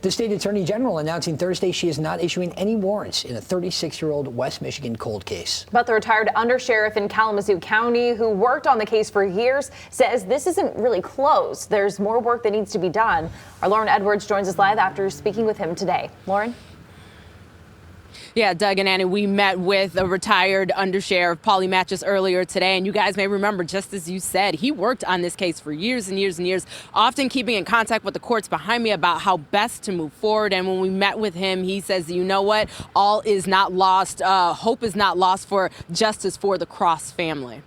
The state attorney general announcing Thursday she is not issuing any warrants in a 36-year-old West Michigan cold case. But the retired undersheriff in Kalamazoo County, who worked on the case for years, says this isn't really closed. There's more work that needs to be done. Our Lauren Edwards joins us live after speaking with him today. Lauren? Yeah, Doug and Annie, we met with a retired undersheriff, Paulie Matches, earlier today. And you guys may remember, just as you said, he worked on this case for years and years and years, often keeping in contact with the courts behind me about how best to move forward. And when we met with him, he says, you know what, all is not lost. Hope is not lost for justice for the Cross family.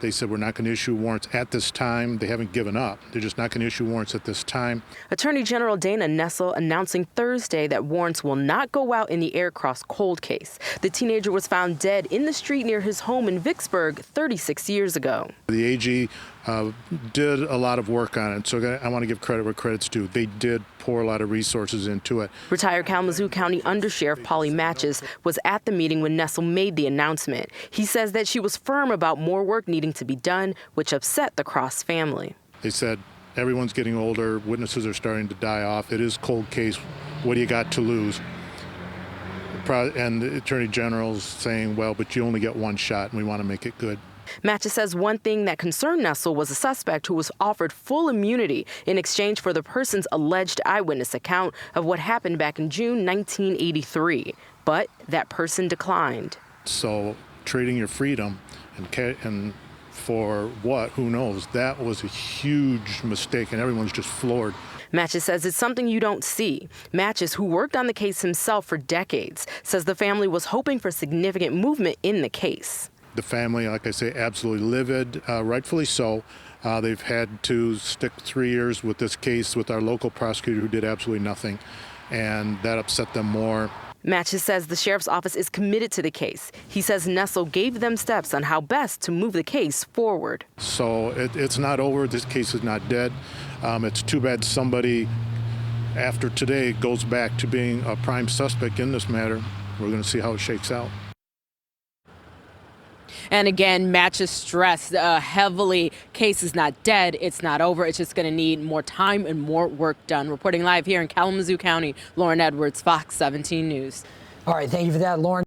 They said we're not going to issue warrants at this time. They haven't given up. They're just not going to issue warrants at this time. Attorney General Dana Nessel announcing Thursday that warrants will not go out in the Erik Cross cold case. The teenager was found dead in the street near his home in Vicksburg 36 years ago. The AG did a lot of work on it, so I want to give credit where credit's due. They did pour a lot of resources into it. Retired Kalamazoo County Undersheriff Paulie Matches was at the meeting when Nessel made the announcement. He says that she was firm about more work needing to be done, which upset the Cross family. They said everyone's getting older, witnesses are starting to die off. It is a cold case. What do you got to lose? And the Attorney General's saying, well, but you only get one shot and we want to make it good. Matches says one thing that concerned Nessel was a suspect who was offered full immunity in exchange for the person's alleged eyewitness account of what happened back in June 1983. But that person declined. So trading your freedom and for what, who knows, that was a huge mistake and everyone's just floored. Matches says it's something you don't see. Matches, who worked on the case himself for decades, says the family was hoping for significant movement in the case. The family, like I say, absolutely livid, rightfully so. They've had to stick 3 years with this case with our local prosecutor who did absolutely nothing, and that upset them more. Matches says the sheriff's office is committed to the case. He says Nessel gave them steps on how best to move the case forward. So it's not over. This case is not dead. It's too bad somebody, after today, goes back to being a prime suspect in this matter. We're going to see how it shakes out. And again, Matches stressed heavily, case is not dead, it's not over, it's just going to need more time and more work done. Reporting live here in Kalamazoo County, Lauren Edwards, Fox 17 News. All right, thank you for that, Lauren.